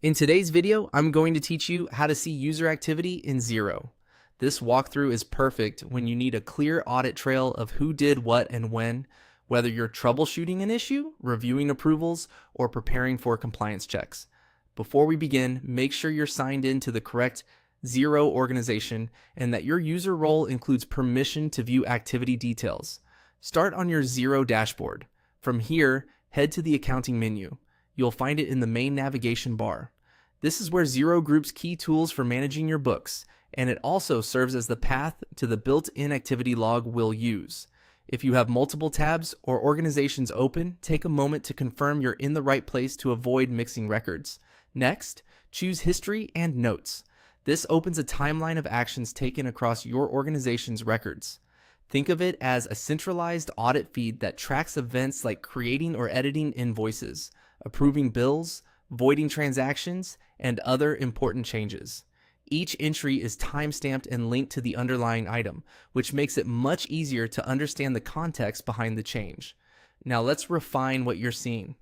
In today's video, I'm going to teach you how to see user activity in Xero. This walkthrough is perfect when you need a clear audit trail of who did what and when, whether you're troubleshooting an issue, reviewing approvals, or preparing for compliance checks. Before we begin, make sure you're signed in to the correct Xero organization and that your user role includes permission to view activity details. Start on your Xero dashboard. From here, head to the accounting menu. You'll find it in the main navigation bar. This is where Xero groups key tools for managing your books, and it also serves as the path to the built-in activity log we'll use. If you have multiple tabs or organizations open, take a moment to confirm you're in the right place to avoid mixing records. Next, choose History and Notes. This opens a timeline of actions taken across your organization's records. Think of it as a centralized audit feed that tracks events like creating or editing invoices, approving bills, voiding transactions, and other important changes. Each entry is timestamped and linked to the underlying item, which makes it much easier to understand the context behind the change. Now let's refine what you're seeing.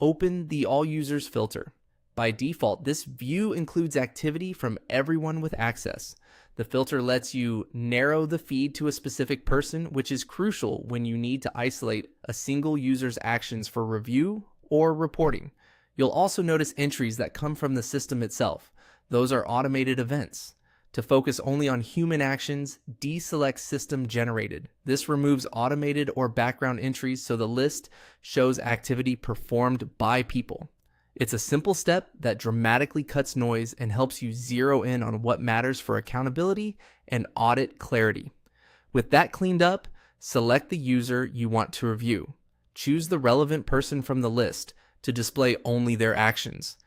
Open the All Users filter. By default, this view includes activity from everyone with access. The filter lets you narrow the feed to a specific person, which is crucial when you need to isolate a single user's actions for review or reporting. You'll also notice entries that come from the system itself. Those are automated events. To focus only on human actions, deselect System Generated. This removes automated or background entries so the list shows activity performed by people. It's a simple step that dramatically cuts noise and helps you zero in on what matters for accountability and audit clarity. With that cleaned up, select the user you want to review. Choose the relevant person from the list to display only their actions.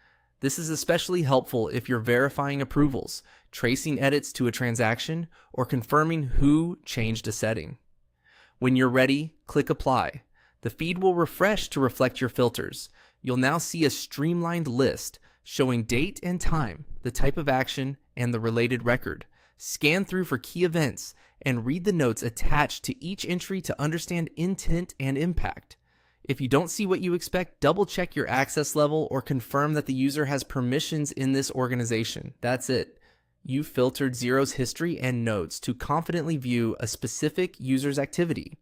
This is especially helpful if you're verifying approvals, tracing edits to a transaction, or confirming who changed a setting. When you're ready, click Apply. The feed will refresh to reflect your filters. You'll now see a streamlined list showing date and time, the type of action, and the related record. Scan through for key events and read the notes attached to each entry to understand intent and impact. If you don't see what you expect, double check your access level or confirm that the user has permissions in this organization. That's it. You filtered Xero's history and notes to confidently view a specific user's activity.